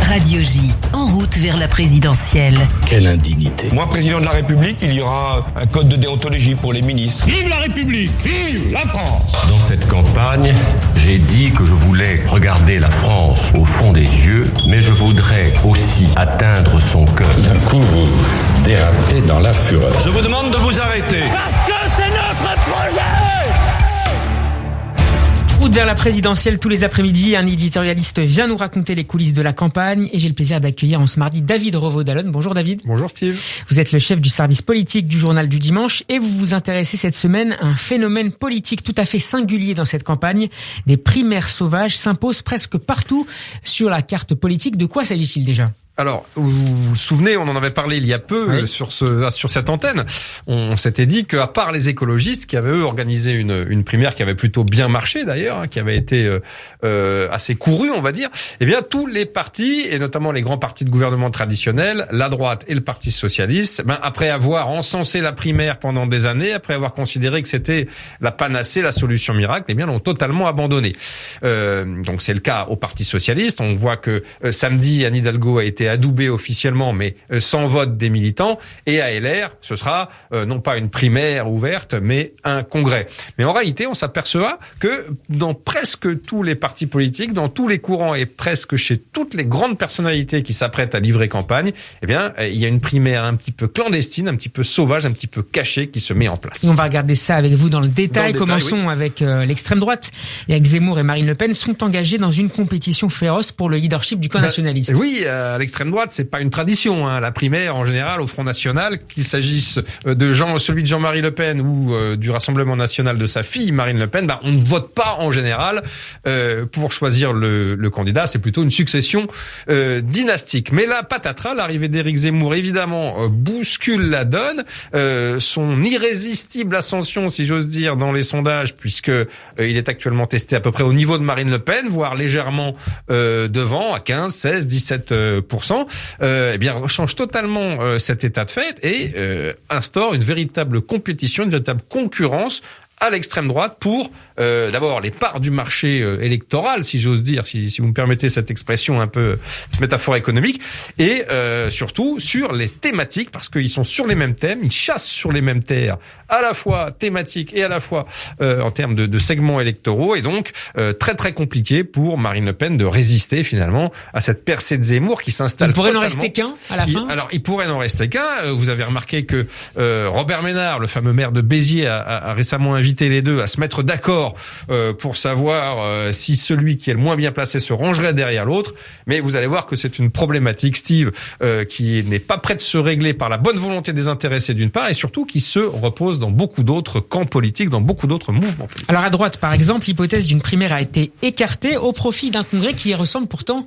Radio J, en route vers la présidentielle. Quelle indignité. Moi, président de la République, il y aura un code de déontologie pour les ministres. Vive la République! Vive la France! Dans cette campagne, j'ai dit que je voulais regarder la France au fond des yeux, mais je voudrais aussi atteindre son cœur. D'un coup, vous dérapez dans la fureur. Je vous demande de vous arrêter. Parce que c'est notre projet! Route vers la présidentielle tous les après-midi, un éditorialiste vient nous raconter les coulisses de la campagne et j'ai le plaisir d'accueillir en ce mardi David Revaud-Dallon. Bonjour David. Bonjour Steve. Vous êtes le chef du service politique du Journal du Dimanche et vous vous intéressez cette semaine à un phénomène politique tout à fait singulier dans cette campagne. Des primaires sauvages s'imposent presque partout sur la carte politique. De quoi s'agit-il déjà ? Alors, vous vous souvenez, on en avait parlé il y a peu oui. sur cette antenne. On s'était dit qu'à part les écologistes qui avaient eux organisé une primaire qui avait plutôt bien marché d'ailleurs, qui avait été assez courue, on va dire. Eh bien, tous les partis et notamment les grands partis de gouvernement traditionnels, la droite et le Parti socialiste, après avoir encensé la primaire pendant des années, après avoir considéré que c'était la panacée, la solution miracle, eh bien, l'ont totalement abandonné. Donc, c'est le cas au Parti socialiste. On voit que samedi, Anne Hidalgo a été adoubé officiellement, mais sans vote des militants. Et à LR, ce sera non pas une primaire ouverte, mais un congrès. Mais en réalité, on s'aperçoit que dans presque tous les partis politiques, dans tous les courants et presque chez toutes les grandes personnalités qui s'apprêtent à livrer campagne, eh bien, il y a une primaire un petit peu clandestine, un petit peu sauvage, un petit peu cachée qui se met en place. On va regarder ça avec vous dans le détail. Commençons avec l'extrême droite. Éric Zemmour et Marine Le Pen sont engagés dans une compétition féroce pour le leadership du camp nationaliste. Oui, à l'extrême droite, c'est pas une tradition, la primaire en général au Front National, qu'il s'agisse de celui de Jean-Marie Le Pen ou du Rassemblement National de sa fille Marine Le Pen, on ne vote pas en général pour choisir le candidat, c'est plutôt une succession dynastique. Mais là, patatras, l'arrivée d'Éric Zemmour évidemment bouscule la donne, son irrésistible ascension, si j'ose dire, dans les sondages, puisque il est actuellement testé à peu près au niveau de Marine Le Pen, voire légèrement devant, à 15, 16, 17%. Eh bien, change totalement cet état de fait et instaure une véritable compétition, une véritable concurrence à l'extrême droite pour d'abord les parts du marché électoral, si j'ose dire, si vous me permettez cette expression un peu métaphore économique, et surtout sur les thématiques, parce qu'ils sont sur les mêmes thèmes, ils chassent sur les mêmes terres, à la fois thématiques et à la fois en termes de segments électoraux, et donc très très compliqué pour Marine Le Pen de résister finalement à cette percée de Zemmour qui s'installe. Il pourrait totalement. n'en rester qu'un à la fin. Alors il pourrait n'en rester qu'un. Vous avez remarqué que Robert Ménard, le fameux maire de Béziers, a récemment invité les deux à se mettre d'accord pour savoir si celui qui est le moins bien placé se rangerait derrière l'autre. Mais vous allez voir que c'est une problématique, Steve, qui n'est pas prête de se régler par la bonne volonté des intéressés d'une part, et surtout qui se repose dans beaucoup d'autres camps politiques, dans beaucoup d'autres mouvements politiques. Alors à droite, par exemple, l'hypothèse d'une primaire a été écartée au profit d'un congrès qui y ressemble pourtant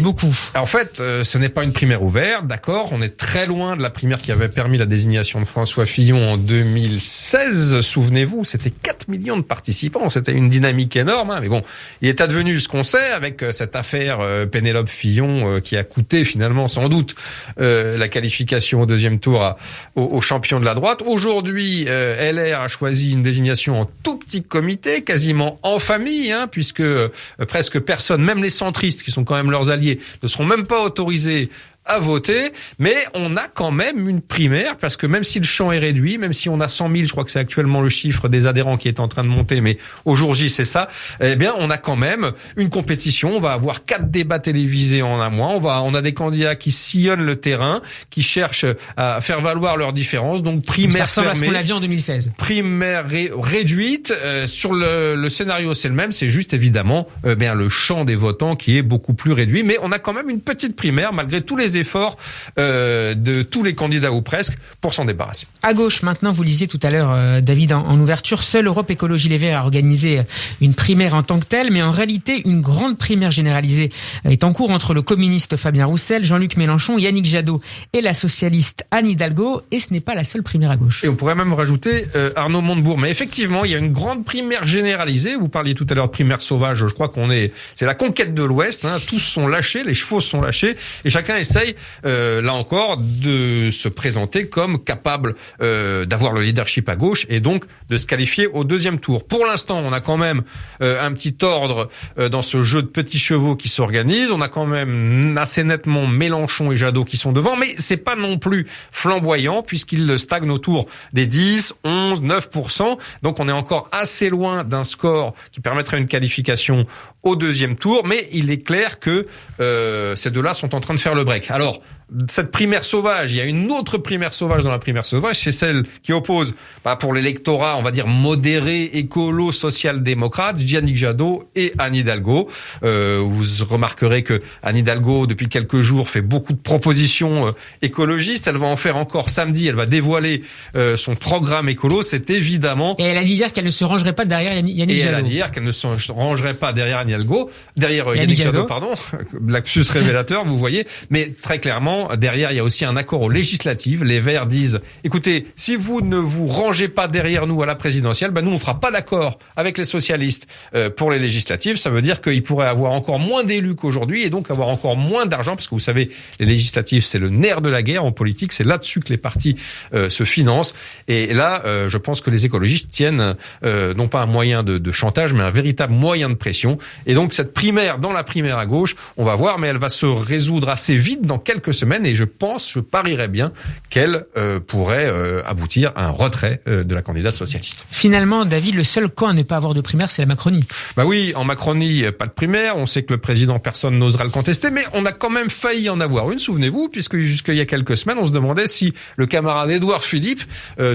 beaucoup. En fait, ce n'est pas une primaire ouverte, d'accord. On est très loin de la primaire qui avait permis la désignation de François Fillon en 2016. Souvenez-vous, c'était 4 millions de participants. C'était une dynamique énorme, mais bon, il est advenu ce qu'on sait avec cette affaire Pénélope Fillon qui a coûté finalement sans doute la qualification au deuxième tour aux champions de la droite. Aujourd'hui, LR a choisi une désignation en tout petit comité, quasiment en famille, puisque presque personne, même les centristes qui sont quand même leurs alliés, ne seront même pas autorisés à voter, mais on a quand même une primaire, parce que même si le champ est réduit, même si on a 100 000, je crois que c'est actuellement le chiffre des adhérents qui est en train de monter, mais au jour J, c'est ça, eh bien, on a quand même une compétition. On va avoir 4 débats télévisés en un mois. On a des candidats qui sillonnent le terrain, qui cherchent à faire valoir leurs différences. Donc, primaire ça ressemble fermée, à ce qu'on a vu en 2016. Primaire réduite. Sur le scénario, c'est le même. C'est juste, évidemment, le champ des votants qui est beaucoup plus réduit. Mais on a quand même une petite primaire, malgré tous les efforts de tous les candidats ou presque pour s'en débarrasser. À gauche, maintenant, vous lisiez tout à l'heure, David, en ouverture, seule Europe Écologie Les Verts a organisé une primaire en tant que telle, mais en réalité, une grande primaire généralisée est en cours entre le communiste Fabien Roussel, Jean-Luc Mélenchon, Yannick Jadot et la socialiste Anne Hidalgo, et ce n'est pas la seule primaire à gauche. Et on pourrait même rajouter Arnaud Montebourg. Mais effectivement, il y a une grande primaire généralisée. Vous parliez tout à l'heure de primaire sauvage. Je crois c'est la conquête de l'Ouest. Tous sont lâchés, les chevaux sont lâchés, et chacun essaie essaye, là encore, de se présenter comme capable d'avoir le leadership à gauche et donc de se qualifier au deuxième tour. Pour l'instant, on a quand même un petit ordre dans ce jeu de petits chevaux qui s'organise. On a quand même assez nettement Mélenchon et Jadot qui sont devant, mais c'est pas non plus flamboyant puisqu'ils stagnent autour des 10, 11, 9%. Donc on est encore assez loin d'un score qui permettrait une qualification au deuxième tour, mais il est clair que ces deux-là sont en train de faire le break. Alors, cette primaire sauvage, il y a une autre primaire sauvage dans la primaire sauvage, c'est celle qui oppose pour l'électorat, on va dire modéré, écolo, social-démocrate, Yannick Jadot et Anne Hidalgo. Vous remarquerez que Anne Hidalgo, depuis quelques jours, fait beaucoup de propositions écologistes. Elle va en faire encore samedi, elle va dévoiler son programme écolo, c'est évidemment... Et elle a dit hier qu'elle ne se rangerait pas derrière Yannick Jadot. Et elle a dit hier qu'elle ne se rangerait pas derrière Yannick Jadot, pardon, lapsus révélateur, vous voyez, mais très clairement, derrière, il y a aussi un accord aux législatives. Les Verts disent, écoutez, si vous ne vous rangez pas derrière nous à la présidentielle, nous, on fera pas d'accord avec les socialistes pour les législatives. Ça veut dire qu'ils pourraient avoir encore moins d'élus qu'aujourd'hui et donc avoir encore moins d'argent, parce que vous savez, les législatives, c'est le nerf de la guerre en politique. C'est là-dessus que les partis se financent. Et là, je pense que les écologistes tiennent non pas un moyen de chantage, mais un véritable moyen de pression. Et donc, cette primaire, dans la primaire à gauche, on va voir, mais elle va se résoudre assez vite dans quelques semaines. Et je parierais bien qu'elle pourrait aboutir à un retrait de la candidate socialiste. Finalement, David, le seul camp à ne pas avoir de primaire, c'est la Macronie. Oui, en Macronie, pas de primaire. On sait que le président, personne n'osera le contester, mais on a quand même failli en avoir une, souvenez-vous, puisque jusqu'il y a quelques semaines, on se demandait si le camarade Édouard Philippe,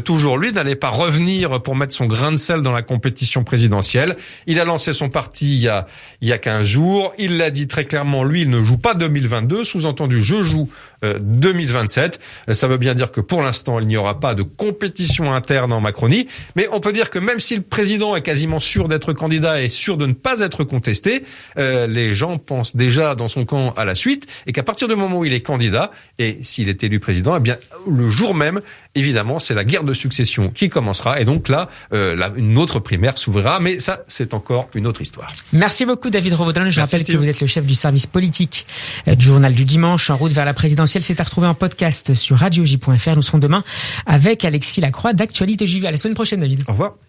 toujours lui, n'allait pas revenir pour mettre son grain de sel dans la compétition présidentielle. Il a lancé son parti il y a 15 jours. Il l'a dit très clairement, lui, il ne joue pas 2022. Sous-entendu, je joue 2027. Ça veut bien dire que pour l'instant, il n'y aura pas de compétition interne en Macronie. Mais on peut dire que même si le président est quasiment sûr d'être candidat et sûr de ne pas être contesté, les gens pensent déjà dans son camp à la suite et qu'à partir du moment où il est candidat et s'il est élu président, le jour même, évidemment, c'est la guerre de succession qui commencera et donc là, une autre primaire s'ouvrira. Mais ça, c'est encore une autre histoire. Merci beaucoup, David Revaudrin. Je rappelle Steve. que vous êtes le chef du service politique du Journal du Dimanche. En route vers la présidentielle, c'est à retrouver en podcast sur radioj.fr. Nous serons demain avec Alexis Lacroix d'Actualité JV. À la semaine prochaine, David. Au revoir.